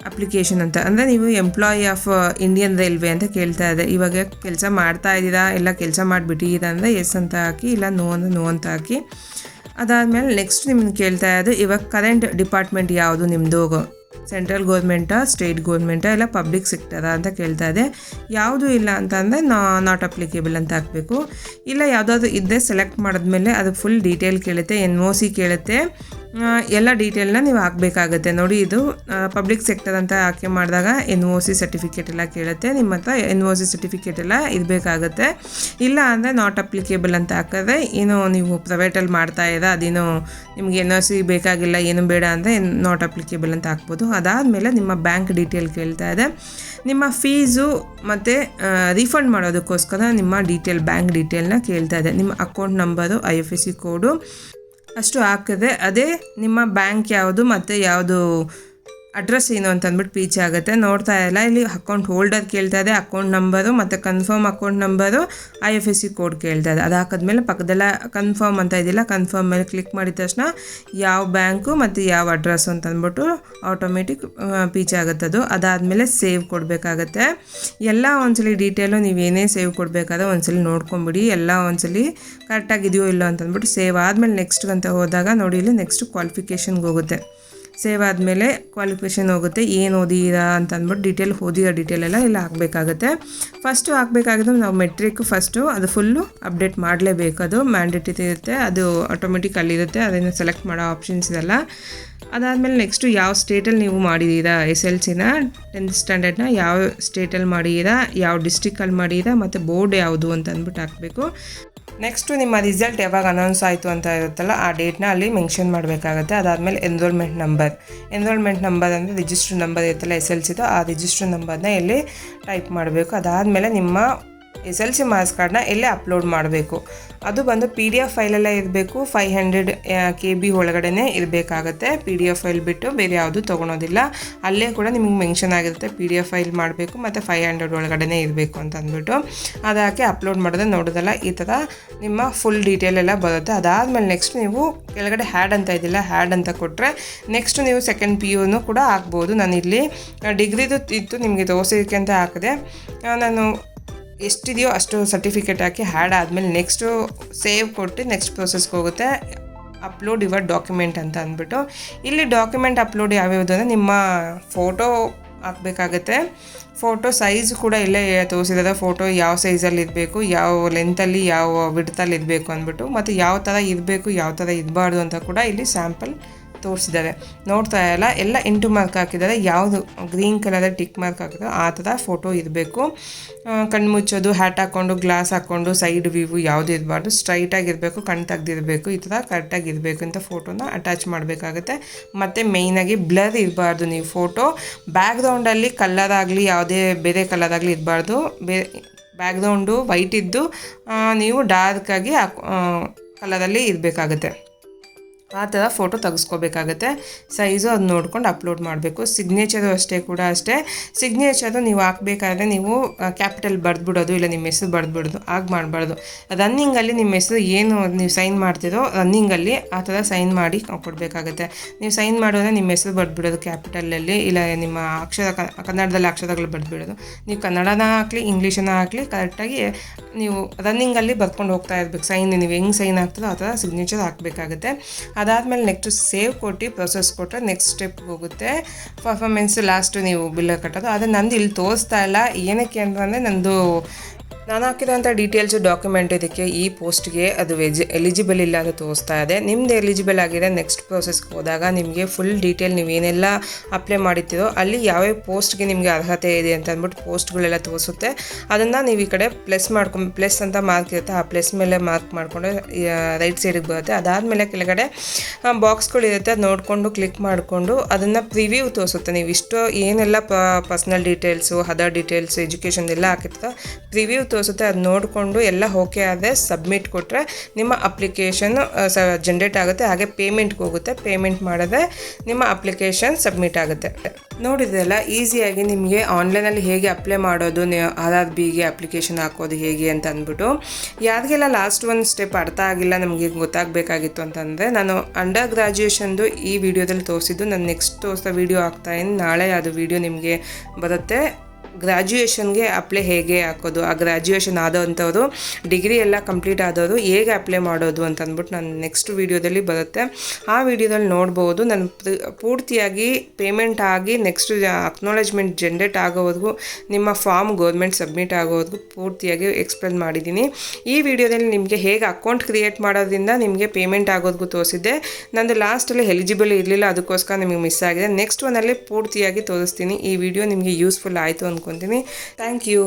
ಅಪ್ಲಿಕೇಶನ್ ಅಂತ, ಅಂದರೆ ನೀವು ಎಂಪ್ಲಾಯಿ ಆಫ್ ಇಂಡಿಯನ್ ರೈಲ್ವೆ ಅಂತ ಕೇಳ್ತಾ ಇದೆ. ಇವಾಗ ಕೆಲಸ ಮಾಡ್ತಾ ಇದ್ದೀರಾ, ಎಲ್ಲ ಕೆಲಸ ಮಾಡಿಬಿಟ್ಟಿದ್ದೀರಾ ಅಂದರೆ ಎಸ್ ಅಂತ ಹಾಕಿ, ಇಲ್ಲ ನೋ ಅಂದರೆ ನೋ ಅಂತ ಹಾಕಿ. ಅದಾದಮೇಲೆ ನೆಕ್ಸ್ಟ್ ನಿಮ್ಮನ್ನು ಕೇಳ್ತಾ ಇರೋದು, ಇವಾಗ ಕರೆಂಟ್ ಡಿಪಾರ್ಟ್ಮೆಂಟ್ ಯಾವುದು ನಿಮ್ಮದು, ಸೆಂಟ್ರಲ್ ಗೌರ್ಮೆಂಟಾ, ಸ್ಟೇಟ್ ಗೌರ್ಮೆಂಟಾ, ಇಲ್ಲ ಪಬ್ಲಿಕ್ ಸೆಕ್ಟರಾ ಅಂತ ಕೇಳ್ತಾ ಇದೆ. ಯಾವುದೂ ಇಲ್ಲ ಅಂತಂದರೆ ನಾಟ್ ಅಪ್ಲಿಕೇಬಲ್ ಅಂತ ಹಾಕಬೇಕು. ಇಲ್ಲ ಯಾವುದಾದ್ರು ಇದ್ದರೆ ಸೆಲೆಕ್ಟ್ ಮಾಡಿದ್ಮೇಲೆ ಅದು ಫುಲ್ ಡೀಟೇಲ್ ಕೇಳುತ್ತೆ, NOC ಕೇಳುತ್ತೆ, ಎಲ್ಲ ಡೀಟೇಲ್ನ ನೀವು ಹಾಕಬೇಕಾಗತ್ತೆ. ನೋಡಿ, ಇದು ಪಬ್ಲಿಕ್ ಸೆಕ್ಟರ್ ಅಂತ ಆಯ್ಕೆ ಮಾಡಿದಾಗ NOC ಸರ್ಟಿಫಿಕೇಟ್ ಎಲ್ಲ ಕೇಳುತ್ತೆ. ನಿಮ್ಮ ಹತ್ರ NOC ಸರ್ಟಿಫಿಕೇಟ್ ಎಲ್ಲ ಇರಬೇಕಾಗತ್ತೆ. ಇಲ್ಲ ಅಂದರೆ ನಾಟ್ ಅಪ್ಲಿಕೇಬಲ್ ಅಂತ ಹಾಕಿದ್ರೆ, ಏನು ನೀವು ಪ್ರೈವೇಟಲ್ಲಿ ಮಾಡ್ತಾ ಇದ್ದೀರಾ, ಅದೇನೋ ನಿಮಗೆ NOC ಬೇಕಾಗಿಲ್ಲ, ಏನು ಬೇಡ ಅಂದರೆ ನಾಟ್ ಅಪ್ಲಿಕೇಬಲ್ ಅಂತ ಹಾಕ್ಬೋದು. ಅದಾದಮೇಲೆ ನಿಮ್ಮ ಬ್ಯಾಂಕ್ ಡೀಟೇಲ್ ಕೇಳ್ತಾ ಇದೆ. ನಿಮ್ಮ ಫೀಸು ಮತ್ತು ರೀಫಂಡ್ ಮಾಡೋದಕ್ಕೋಸ್ಕರ ನಿಮ್ಮ ಬ್ಯಾಂಕ್ ಡೀಟೇಲ್ನ ಕೇಳ್ತಾ ಇದೆ. ನಿಮ್ಮ ಅಕೌಂಟ್ ನಂಬರು, IFSC ಕೋಡು ಅಷ್ಟು ಹಾಕಿದ್ರೆ ಅದೇ ನಿಮ್ಮ ಬ್ಯಾಂಕ್ ಯಾವುದು ಮತ್ತು ಯಾವುದು ಅಡ್ರೆಸ್ ಏನು ಅಂತ ಅಂದ್ಬಿಟ್ಟು ಪೀಚ್ ಆಗುತ್ತೆ. ನೋಡ್ತಾ ಇಲ್ಲ, ಇಲ್ಲಿ ಅಕೌಂಟ್ ಹೋಲ್ಡರ್ ಕೇಳ್ತಾ ಇದೆ, ಅಕೌಂಟ್ ನಂಬರು ಮತ್ತು confirm account number, IFSC code ಕೇಳ್ತಾ ಇದೆ. ಅದು ಹಾಕಿದ್ಮೇಲೆ ಪಕ್ಕದಲ್ಲ ಕನ್ಫರ್ಮ್ ಅಂತ ಇದೆಯಲ್ಲ, ಕನ್ಫರ್ಮ್ ಮೇಲೆ ಕ್ಲಿಕ್ ಮಾಡಿದ ತಕ್ಷಣ ಯಾವ ಬ್ಯಾಂಕು ಮತ್ತು ಯಾವ ಅಡ್ರೆಸ್ಸು ಅಂತ ಅಂದ್ಬಿಟ್ಟು ಆಟೋಮೆಟಿಕ್ ಪೀಚ್ ಆಗುತ್ತದು. ಅದಾದಮೇಲೆ ಸೇವ್ ಕೊಡಬೇಕಾಗತ್ತೆ. ಎಲ್ಲ ಒಂದ್ಸಲಿ ಡೀಟೇಲು ನೀವೇನೇ ಸೇವ್ ಕೊಡಬೇಕಾದ್ರೆ ಒಂದ್ಸಲಿ ನೋಡ್ಕೊಂಬಿಡಿ, ಎಲ್ಲ ಒಂದ್ಸಲಿ ಕರೆಕ್ಟಾಗಿದೆಯೋ ಇಲ್ಲೋ ಅಂತ ಅಂದ್ಬಿಟ್ಟು ಸೇವ್ ಆದಮೇಲೆ ನೆಕ್ಸ್ಟ್ ಅಂತ ಹೋದಾಗ ನೋಡಿ, ಇಲ್ಲಿ ನೆಕ್ಸ್ಟ್ ಕ್ವಾಲಿಫಿಕೇಷನ್ಗೆ ಹೋಗುತ್ತೆ. ಸೇವ್ ಆದಮೇಲೆ ಕ್ವಾಲಿಫಿಕೇಷನ್ ಹೋಗುತ್ತೆ, ಏನು ಓದಿರಾ ಅಂತ ಅಂದ್ಬಿಟ್ಟು ಓದಿರೋ ಡೀಟೇಲ್ ಎಲ್ಲ ಇಲ್ಲ ಹಾಕಬೇಕಾಗತ್ತೆ. ಫಸ್ಟು ಹಾಕಬೇಕಾಗಿದ್ದು ನಾವು ಮೆಟ್ರಿಕ್ ಫಸ್ಟು ಅದು ಫುಲ್ಲು ಅಪ್ಡೇಟ್ ಮಾಡಲೇಬೇಕು, ಅದು ಮ್ಯಾಂಡೇಟರಿ ಇರುತ್ತೆ, ಅದು ಆಟೋಮೆಟಿಕ್ ಅಲ್ಲಿರುತ್ತೆ, ಅದನ್ನು ಸೆಲೆಕ್ಟ್ ಮಾಡೋ ಆಪ್ಷನ್ಸ್ ಇದೆಲ್ಲ. ಅದಾದಮೇಲೆ ನೆಕ್ಸ್ಟು ಯಾವ ಸ್ಟೇಟಲ್ಲಿ ನೀವು ಮಾಡಿದ್ದೀರಾ, SLCನ 10th ಸ್ಟ್ಯಾಂಡರ್ಡ್ನ ಯಾವ ಸ್ಟೇಟಲ್ಲಿ ಮಾಡಿದ್ದೀರಾ, ಯಾವ ಡಿಸ್ಟ್ರಿಕ್ಕಲ್ಲಿ ಮಾಡಿದ್ದೀರಾ ಮತ್ತು ಬೋರ್ಡ್ ಯಾವುದು ಅಂತ ಅಂದ್ಬಿಟ್ಟು ಹಾಕಬೇಕು. ನೆಕ್ಸ್ಟು ನಿಮ್ಮ ರಿಸಲ್ಟ್ ಯಾವಾಗ ಅನೌನ್ಸ್ ಆಯಿತು ಅಂತ ಇರುತ್ತಲ್ಲ ಆ ಡೇಟ್ನ ಅಲ್ಲಿ ಮೆನ್ಷನ್ ಮಾಡಬೇಕಾಗುತ್ತೆ. ಅದಾದಮೇಲೆ ಎನ್ರೋಲ್ಮೆಂಟ್ ನಂಬರ್ ಅಂದರೆ ರಿಜಿಸ್ಟರ್ ನಂಬರ್ ಇರುತ್ತಲ್ಲ SLCದು, ಆ ರಿಜಿಸ್ಟರ್ ನಂಬರ್ನ ಇಲ್ಲಿ ಟೈಪ್ ಮಾಡಬೇಕು. ಅದಾದಮೇಲೆ ನಿಮ್ಮ SLC ಮಾರ್ಕ್ಸ್ ಕಾರ್ಡ್ನ ಎಲ್ಲೇ ಅಪ್ಲೋಡ್ ಮಾಡಬೇಕು. ಅದು ಬಂದು PDF ಫೈಲಲ್ಲೇ ಇರಬೇಕು, 500 KB ಒಳಗಡೆ ಇರಬೇಕಾಗತ್ತೆ. PDF ಫೈಲ್ ಬಿಟ್ಟು ಬೇರೆ ಯಾವುದು ತೊಗೊಳೋದಿಲ್ಲ. ಅಲ್ಲೇ ಕೂಡ ನಿಮಗೆ ಮೆನ್ಷನ್ ಆಗಿರುತ್ತೆ PDF ಫೈಲ್ ಮಾಡಬೇಕು ಮತ್ತು 500 ಒಳಗಡೆ ಇರಬೇಕು ಅಂತ ಅಂದ್ಬಿಟ್ಟು. ಅದಕ್ಕೆ ಅಪ್ಲೋಡ್ ಮಾಡಿದ್ರೆ ನೋಡೋದಲ್ಲ ಈ ಥರ ನಿಮ್ಮ ಫುಲ್ ಡೀಟೇಲ್ ಎಲ್ಲ ಬರುತ್ತೆ. ಅದಾದಮೇಲೆ ನೆಕ್ಸ್ಟ್ ನೀವು ಕೆಳಗಡೆ ಹ್ಯಾಡ್ ಅಂತ ಇದೆಯಲ್ಲ, ಹ್ಯಾಡ್ ಅಂತ ಕೊಟ್ಟರೆ ನೆಕ್ಸ್ಟ್ ನೀವು ಸೆಕೆಂಡ್ PUನೂ ಕೂಡ ಹಾಕ್ಬೋದು. ನಾನಿಲ್ಲಿ ಡಿಗ್ರಿದು ಇತ್ತು ನಿಮಗೆ ತೋರಿಸೋದಕ್ಕೆ ಅಂತ ಹಾಕಿದೆ. ನಾನು ಎಷ್ಟಿದೆಯೋ ಅಷ್ಟು ಸರ್ಟಿಫಿಕೇಟ್ ಹಾಕಿ ಹ್ಯಾಡ್ ಆದಮೇಲೆ ನೆಕ್ಸ್ಟು ಸೇವ್ ಕೊಟ್ಟು ನೆಕ್ಸ್ಟ್ ಪ್ರೊಸೆಸ್ಗೆ ಹೋಗುತ್ತೆ, ಅಪ್ಲೋಡ್ ಯುವರ್ ಡಾಕ್ಯುಮೆಂಟ್ ಅಂತ ಅಂದ್ಬಿಟ್ಟು. ಇಲ್ಲಿ ಡಾಕ್ಯುಮೆಂಟ್ ಅಪ್ಲೋಡ್ ಯಾವ್ಯಾವುದು ಅಂದರೆ ನಿಮ್ಮ ಫೋಟೋ ಹಾಕಬೇಕಾಗತ್ತೆ, ಫೋಟೋ ಸೈಜ್ ಕೂಡ ಇಲ್ಲೇ ತೋರಿಸಿದ್ದಾರೆ. ಫೋಟೋ ಯಾವ ಸೈಜಲ್ಲಿ ಇರಬೇಕು, ಯಾವ ಲೆಂತಲ್ಲಿ, ಯಾವ ವಿಡ್ತಲ್ಲಿ ಇರಬೇಕು ಅಂದ್ಬಿಟ್ಟು, ಮತ್ತು ಯಾವ ಥರ ಇರಬೇಕು, ಯಾವ ಥರ ಇರಬಾರ್ದು ಅಂತ ಕೂಡ ಇಲ್ಲಿ ಸ್ಯಾಂಪಲ್ ತೋರಿಸಿದ್ದಾರೆ. ನೋಡ್ತಾ ಇಲ್ಲ, ಎಲ್ಲ ಇಂಟು ಮಾರ್ಕ್ ಹಾಕಿದ್ದಾರೆ. ಯಾವುದು ಗ್ರೀನ್ ಕಲರ್ ಟಿಕ್ ಮಾರ್ಕ್ ಹಾಕಿದ್ರೆ ಆ ಥರ ಫೋಟೋ ಇರಬೇಕು. ಕಣ್ಣು ಮುಚ್ಚೋದು, ಹ್ಯಾಟ್ ಹಾಕ್ಕೊಂಡು, ಗ್ಲಾಸ್ ಹಾಕ್ಕೊಂಡು, ಸೈಡ್ ವ್ಯೂ ಯಾವುದು ಇರಬಾರ್ದು, ಸ್ಟ್ರೈಟಾಗಿರಬೇಕು, ಕಣ್ಣು ತೆಗ್ದಿರಬೇಕು, ಈ ಥರ ಕರೆಕ್ಟಾಗಿರಬೇಕು ಅಂತ ಫೋಟೋನ ಅಟ್ಯಾಚ್ ಮಾಡಬೇಕಾಗುತ್ತೆ. ಮತ್ತು ಮೇಯ್ನಾಗಿ ಬ್ಲರ್ ಇರಬಾರ್ದು. ನೀವು ಫೋಟೋ ಬ್ಯಾಕ್ಗ್ರೌಂಡಲ್ಲಿ ಕಲರ್ ಆಗಲಿ, ಯಾವುದೇ ಬೇರೆ ಕಲರ್ ಆಗಲಿ ಇರಬಾರ್ದು. ಬ್ಯಾಕ್ಗ್ರೌಂಡು ವೈಟ್ ಇದ್ದು ನೀವು ಡಾರ್ಕಾಗಿ ಕಲರಲ್ಲಿ ಇರಬೇಕಾಗುತ್ತೆ. ಆ ಥರ ಫೋಟೋ ತೆಗೆಸ್ಕೋಬೇಕಾಗತ್ತೆ. ಸೈಜು ಅದು ನೋಡ್ಕೊಂಡು ಅಪ್ಲೋಡ್ ಮಾಡಬೇಕು. ಸಿಗ್ನೇಚರು ಅಷ್ಟೇ. ಸಿಗ್ನೇಚರು ನೀವು ಹಾಕಬೇಕಾದ್ರೆ ನೀವು ಕ್ಯಾಪಿಟಲ್ ಬರೆದ್ಬಿಡೋದು, ಇಲ್ಲ ನಿಮ್ಮ ಹೆಸರು ಬರೆದ್ಬಿಡೋದು, ಆಗ ಮಾಡಬಾರ್ದು. ರನ್ನಿಂಗಲ್ಲಿ ನಿಮ್ಮ ಹೆಸರು ಏನು ನೀವು ಸೈನ್ ಮಾಡ್ತಿರೋ ರನ್ನಿಂಗಲ್ಲಿ ಆ ಥರ ಸೈನ್ ಮಾಡಿ ಕೊಡಬೇಕಾಗತ್ತೆ. ನೀವು ಸೈನ್ ಮಾಡೋದ್ರೆ ನಿಮ್ಮ ಹೆಸರು ಬರೆದ್ಬಿಡೋದು ಕ್ಯಾಪಿಟಲಲ್ಲಿ, ಇಲ್ಲ ನಿಮ್ಮ ಕನ್ನಡದಲ್ಲಿ ಅಕ್ಷರಗಳು ಬರೆದ್ಬಿಡೋದು. ನೀವು ಕನ್ನಡನ ಹಾಕಲಿ, ಇಂಗ್ಲೀಷನ್ನ ಹಾಕಲಿ, ಕರೆಕ್ಟಾಗಿ ನೀವು ರನ್ನಿಂಗಲ್ಲಿ ಬರ್ಕೊಂಡು ಹೋಗ್ತಾ ಇರಬೇಕು. ಸೈನ್ ನೀವು ಹೆಂಗೆ ಸೈನ್ ಆಗ್ತದೋ ಆ ಥರ ಸಿಗ್ನೇಚರ್ ಹಾಕಬೇಕಾಗುತ್ತೆ. ಅದಾದಮೇಲೆ ನೆಕ್ಸ್ಟು ಸೇವ್ ಕೊಟ್ಟು ಪ್ರೊಸೆಸ್ ಕೊಟ್ಟರೆ ನೆಕ್ಸ್ಟ್ ಸ್ಟೆಪ್ಗೆ ಹೋಗುತ್ತೆ. ಪರ್ಫಾರ್ಮೆನ್ಸ್ ಲಾಸ್ಟು ನೀವು ಬಿಲ್ ಕಟ್ಟೋದು. ಆದರೆ ನಂದು ಇಲ್ಲಿ ತೋರಿಸ್ತಾ ಇಲ್ಲ. ಏನಕ್ಕೆ ಅಂತಂದರೆ ನಂದು ನಾನು ಹಾಕಿರೋಂಥ ಡೀಟೇಲ್ಸು ಡಾಕ್ಯುಮೆಂಟ್ ಇದಕ್ಕೆ ಈ ಪೋಸ್ಟ್ಗೆ ಅದು ಎಲಿಜಿಬಲ್ ಇಲ್ಲ ಅಂತ ತೋರಿಸ್ತಾ ಇದೆ. ನಿಮ್ಮದು ಎಲಿಜಿಬಲ್ ಆಗಿದೆ. ನೆಕ್ಸ್ಟ್ ಪ್ರೋಸೆಸ್ಗೆ ಹೋದಾಗ ನಿಮಗೆ ಫುಲ್ ಡೀಟೇಲ್ ನೀವು ಏನೆಲ್ಲ ಅಪ್ಲೈ ಮಾಡಿರ್ತೀರೋ ಅಲ್ಲಿ ಯಾವ್ಯಾವ ಪೋಸ್ಟ್ಗೆ ನಿಮಗೆ ಅರ್ಹತೆ ಇದೆ ಅಂತ ಅಂದ್ಬಿಟ್ಟು ಪೋಸ್ಟ್ಗಳೆಲ್ಲ ತೋರಿಸುತ್ತೆ. ಅದನ್ನು ನೀವು ಈ ಕಡೆ ಪ್ಲಸ್ ಅಂತ ಮಾರ್ಕ್ ಇರುತ್ತೆ. ಆ ಪ್ಲಸ್ ಮೇಲೆ ಮಾರ್ಕ್ ಮಾಡಿಕೊಂಡು ರೈಟ್ ಸೈಡಿಗೆ ಬರುತ್ತೆ. ಅದಾದಮೇಲೆ ಕೆಳಗಡೆ ಬಾಕ್ಸ್ಗಳಿರುತ್ತೆ. ಅದು ನೋಡಿಕೊಂಡು ಕ್ಲಿಕ್ ಮಾಡಿಕೊಂಡು ಅದನ್ನು ಪ್ರಿವ್ಯೂ ತೋರಿಸುತ್ತೆ. ನೀವು ಇಷ್ಟು ಏನೆಲ್ಲ personal details, other details, education ಎಲ್ಲ ಹಾಕಿರ್ತೀರೋ ಪ್ರಿವ್ಯೂ ತೋರಿಸುತ್ತೆ. ಅದು ನೋಡಿಕೊಂಡು ಎಲ್ಲ ಓಕೆ ಆದರೆ ಸಬ್ಮಿಟ್ ಕೊಟ್ಟರೆ ನಿಮ್ಮ ಅಪ್ಲಿಕೇಶನ್ ಜನ್ರೇಟ್ ಆಗುತ್ತೆ. ಹಾಗೆ ಪೇಮೆಂಟ್ಗೆ ಹೋಗುತ್ತೆ. ಪೇಮೆಂಟ್ ಮಾಡಿದ್ರೆ ನಿಮ್ಮ ಅಪ್ಲಿಕೇಶನ್ ಸಬ್ಮಿಟ್ ಆಗುತ್ತೆ. ನೋಡಿದ್ರಲ್ಲ, ಈಸಿಯಾಗಿ ನಿಮಗೆ ಆನ್ಲೈನಲ್ಲಿ ಹೇಗೆ ಅಪ್ಲೈ ಮಾಡೋದು, RRBಗೆ ಅಪ್ಲಿಕೇಶನ್ ಹಾಕೋದು ಹೇಗೆ ಅಂತ ಅಂದ್ಬಿಟ್ಟು. ಯಾರಿಗೆಲ್ಲ ಲಾಸ್ಟ್ ಒಂದು ಸ್ಟೆಪ್ ಅರ್ಥ ಆಗಿಲ್ಲ, ನಮಗೆ ಗೊತ್ತಾಗಬೇಕಾಗಿತ್ತು ಅಂತಂದರೆ ನಾನು ಅಂಡರ್ ಗ್ರ್ಯಾಜುಯೇಷನ್ದು ಈ ವಿಡಿಯೋದಲ್ಲಿ ತೋರಿಸಿದ್ದು. ನಾನು ನೆಕ್ಸ್ಟ್ ತೋರಿಸೋ ವಿಡಿಯೋ ಹಾಕ್ತಾಯಿದ್ದೀನಿ. ನಾಳೆ ಅದು ವಿಡಿಯೋ ನಿಮಗೆ ಬರುತ್ತೆ. ಗ್ರ್ಯಾಜುಯೇಷನ್ಗೆ ಅಪ್ಲೈ ಹೇಗೆ ಹಾಕೋದು, ಆ ಗ್ರ್ಯಾಜುಯೇಷನ್ ಆದವಂಥವ್ರು, ಡಿಗ್ರಿ ಎಲ್ಲ ಕಂಪ್ಲೀಟ್ ಆದವರು ಹೇಗೆ ಅಪ್ಲೈ ಮಾಡೋದು ಅಂತ ಅಂದ್ಬಿಟ್ಟು ನಾನು ನೆಕ್ಸ್ಟ್ ವೀಡಿಯೋದಲ್ಲಿ ಬರುತ್ತೆ. ಆ ವಿಡಿಯೋದಲ್ಲಿ ನೋಡ್ಬೋದು. ನಾನು ಪೂರ್ತಿಯಾಗಿ ಪೇಮೆಂಟ್ ಆಗಿ ನೆಕ್ಸ್ಟ್ ಅಕ್ನಾಲೇಜ್ಮೆಂಟ್ ಜನ್ರೇಟ್ ಆಗೋವರೆಗೂ, ನಿಮ್ಮ ಫಾರ್ಮ್ ಗೌರ್ಮೆಂಟ್ ಸಬ್ಮಿಟ್ ಆಗೋವರೆಗೂ ಪೂರ್ತಿಯಾಗಿ ಎಕ್ಸ್ಪ್ಲೇನ್ ಮಾಡಿದ್ದೀನಿ. ಈ ವಿಡಿಯೋದಲ್ಲಿ ನಿಮಗೆ ಹೇಗೆ ಅಕೌಂಟ್ ಕ್ರಿಯೇಟ್ ಮಾಡೋದ್ರಿಂದ ನಿಮಗೆ ಪೇಮೆಂಟ್ ಆಗೋದಕ್ಕೂ ತೋರಿಸಿದ್ದೆ. ನಂದು ಲಾಸ್ಟಲ್ಲಿ ಎಲಿಜಿಬಲ್ ಇರಲಿಲ್ಲ, ಅದಕ್ಕೋಸ್ಕರ ನಿಮಗೆ ಮಿಸ್ ಆಗಿದೆ. ನೆಕ್ಸ್ಟ್ ಒನ್ನಲ್ಲಿ ಪೂರ್ತಿಯಾಗಿ ತೋರಿಸ್ತೀನಿ. ಈ ವಿಡಿಯೋ ನಿಮಗೆ ಯೂಸ್ಫುಲ್ ಆಯಿತು ಅಂದ್ಕೊತೀನಿ. Thank you.